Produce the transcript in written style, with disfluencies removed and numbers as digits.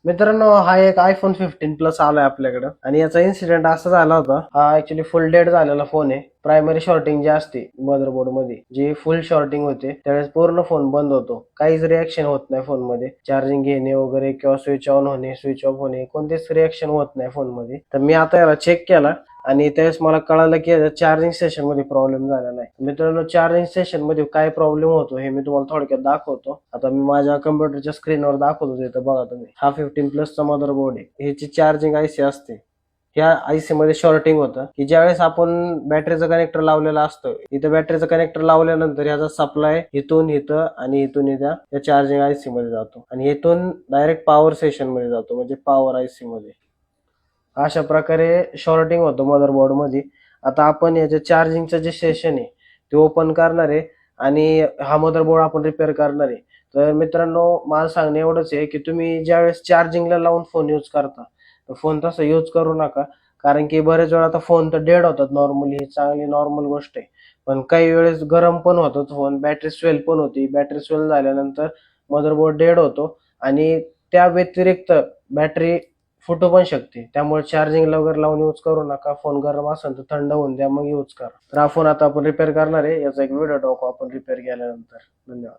मित्रांनो, हा एक iPhone 15 Plus आलाय आपल्याकडं आणि याचा इन्सिडेंट असा झाला होता. हा ऍक्च्युली फुल डेड झालेला फोन आहे. प्रायमरी शॉर्टिंग जी असते मदरबोर्ड मध्ये, जी फुल शॉर्टिंग होते त्यावेळेस पूर्ण फोन बंद होतो. काहीच रिॲक्शन होत नाही फोन मध्ये, चार्जिंग घेणे वगैरे किंवा स्विच ऑन होणे, स्विच ऑफ होणे, कोणतेच रिॲक्शन होत नाही फोन मध्ये. तर मी आता याला चेक केला आणि त्यावेळेस मला कळालं की चार्जिंग सेशन मध्ये प्रॉब्लेम झालेला आहे. मित्रांनो, चार्जिंग सेशन मध्ये काय प्रॉब्लेम होतो हे मी तुम्हाला थोडक्यात दाखवतो. आता मी माझ्या कम्प्युटरच्या स्क्रीनवर दाखवतो, तिथं बघा तुम्ही. हा 15 Plus चा मदरबोर्ड आहे. ह्याची चार्जिंग आयसी असते. ह्या आयसी मध्ये शॉर्टिंग होतं की ज्यावेळेस आपण बॅटरीचं कनेक्टर लावलेलं असतं, इथं बॅटरीचं कनेक्टर लावल्यानंतर ह्याचा सप्लाय इथून इथं आणि इथून इथं या चार्जिंग आयसी मध्ये जातो आणि इथून डायरेक्ट पॉवर सेशन मध्ये जातो, म्हणजे पॉवर आयसी मध्ये. अशा प्रकारे शॉर्टिंग होतं मदरबोर्ड मध्ये. आता आपण याचे चार्जिंगचं जे सेशन आहे ते ओपन करणार आहे आणि हा मदरबोर्ड आपण रिपेअर करणार आहे. तर मित्रांनो, मला सांगणं एवढंच आहे की तुम्ही ज्यावेळेस चार्जिंगला लावून फोन यूज करता, तर फोन तसा यूज करू नका. कारण की बरेच वेळा आता फोन तर डेड होतात नॉर्मली, ही चांगली नॉर्मल गोष्ट आहे. पण काही वेळेस गरम पण होतो फोन, बॅटरी स्वेल पण होती. बॅटरी स्वेल झाल्यानंतर मदरबोर्ड डेड होतो आणि त्या व्यतिरिक्त बॅटरी फुटू पण शकते. त्यामुळे चार्जिंगला वगैरे लावून यूज करू नका. फोन गरम असेल तर थंड होऊन द्या, मग यूज करा. तर हा फोन आता आपण रिपेअर करणार आहे. याचा एक व्हिडिओ टाकू आपण रिपेअर केल्यानंतर. धन्यवाद.